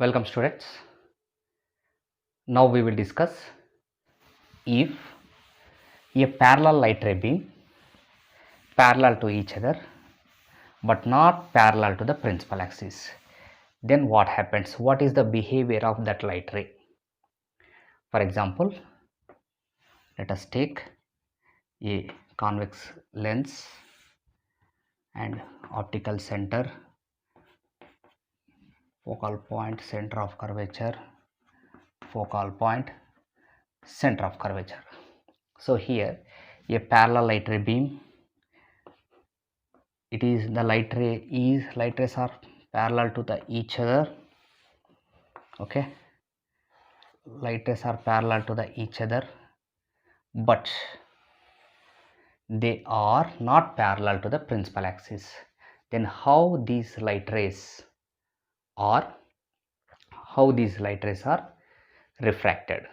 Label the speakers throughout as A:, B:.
A: Welcome students. Now we will discuss if a parallel light ray beam parallel to each other but not parallel to the principal axis, then what happens? What is the behavior of that light ray? For example, let us take a convex lens and optical center, focal point, center of curvature, focal point, center of curvature. So here a parallel light ray beam, it is the light rays are parallel to each other. Okay, light rays are parallel to each other, but they are not parallel to the principal axis. Then how these light rays are refracted?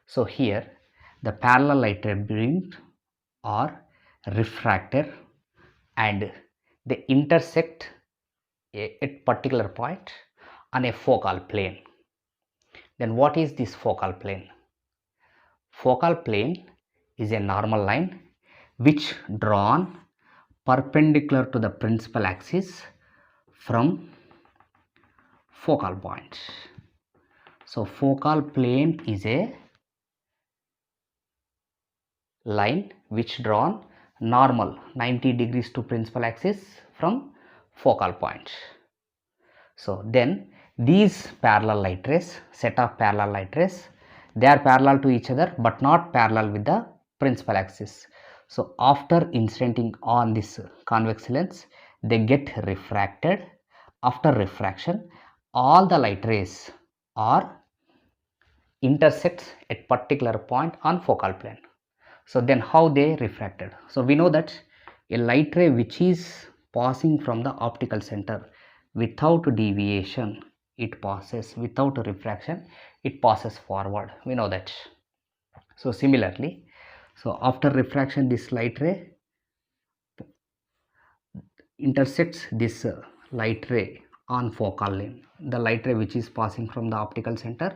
A: So here the parallel light ray beams are refracted and they intersect at particular point on a focal plane. Then what is this focal plane? Focal plane is a normal line which drawn perpendicular to the principal axis from focal point. So focal plane is a line which drawn normal 90 degrees to principal axis from focal point. So then these parallel light rays, set of parallel light rays, they are parallel to each other but not parallel with the principal axis. So after incidenting on this convex lens, they get refracted. After refraction, all the light rays are intersects at particular point on focal plane. So then how they refracted? So we know that a light ray which is passing from the optical center without deviation, it passes without refraction, it passes forward. We know that. So similarly, so after refraction, this light ray intersects this light ray on focal length. The light ray which is passing from the optical center,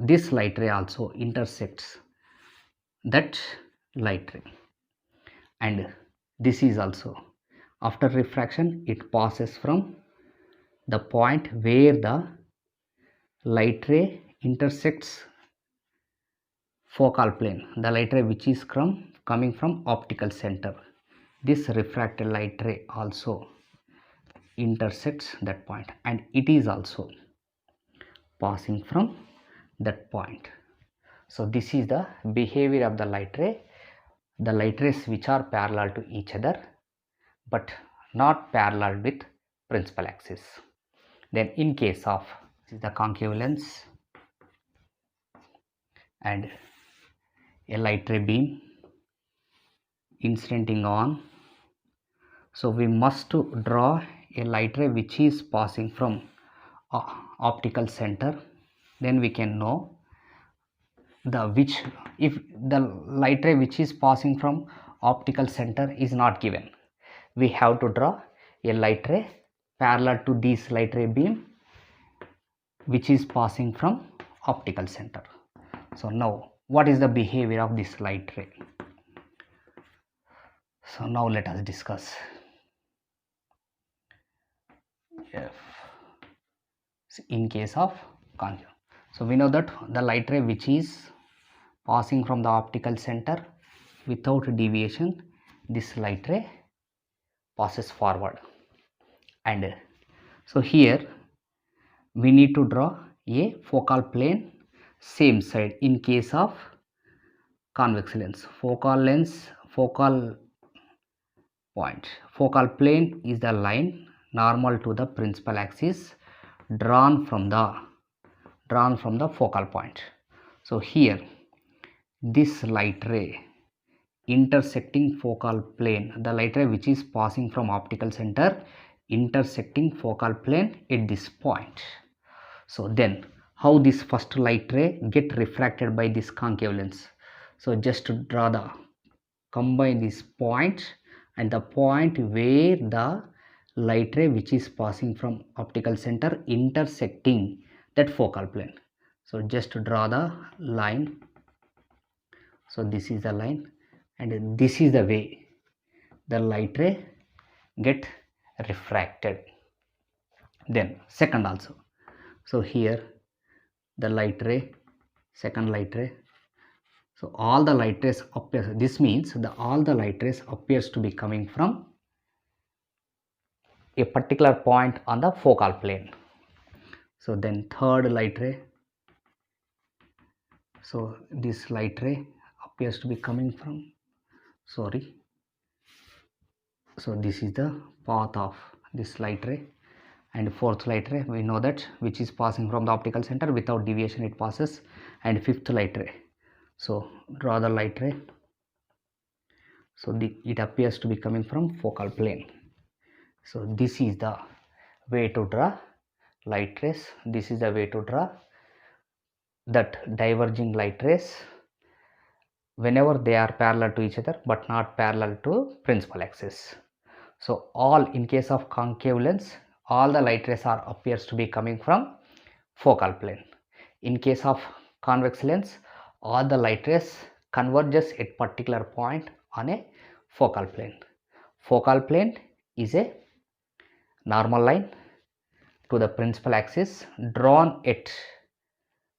A: this light ray also intersects that light ray, and this is also after refraction, it passes from the point where the light ray intersects focal plane, the light ray which is coming from optical center. This refracted light ray also intersects that point and it is also passing from that point. So this is the behavior of the light ray. The light rays which are parallel to each other but not parallel with principal axis. Then in case of the concave lens and a light ray beam incidenting on, so we must draw a light ray which is passing from optical center. Then we can know if the light ray which is passing from optical center is not given, we have to draw a light ray parallel to this light ray beam which is passing from optical center. So now what is the behavior of this light ray? So now let us discuss. In case of concave, so we know that the light ray which is passing from the optical center without deviation, this light ray passes forward, and so here we need to draw a focal plane same side. In case of convex lens, focal point, focal plane is the line normal to the principal axis drawn from the focal point. So here this light ray intersecting focal plane, the light ray which is passing from optical center intersecting focal plane at this point. So then how this first light ray get refracted by this concave lens? So just to draw the combine this point and the point where the light ray which is passing from optical center intersecting that focal plane. So just to draw the line. So this is the line, and this is the way the light ray get refracted. Then second also, so here the light ray, second light ray, so all the light rays appears, this means the all the light rays appears to be coming from a particular point on the focal plane. So then third light ray, so this light ray appears to be coming from, sorry, so this is the path of this light ray. And fourth light ray, we know that, which is passing from the optical center without deviation it passes. And fifth light ray, so draw the light ray, so it appears to be coming from focal plane. So this is the way to draw light rays. This is the way to draw that diverging light rays whenever they are parallel to each other but not parallel to principal axis. So all, in case of concave lens, all the light rays are appears to be coming from focal plane. In case of convex lens, all the light rays converges at particular point on a focal plane. Focal plane is a normal line to the principal axis drawn at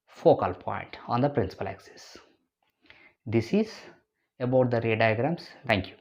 A: focal point on the principal axis. This is about the ray diagrams. Thank you.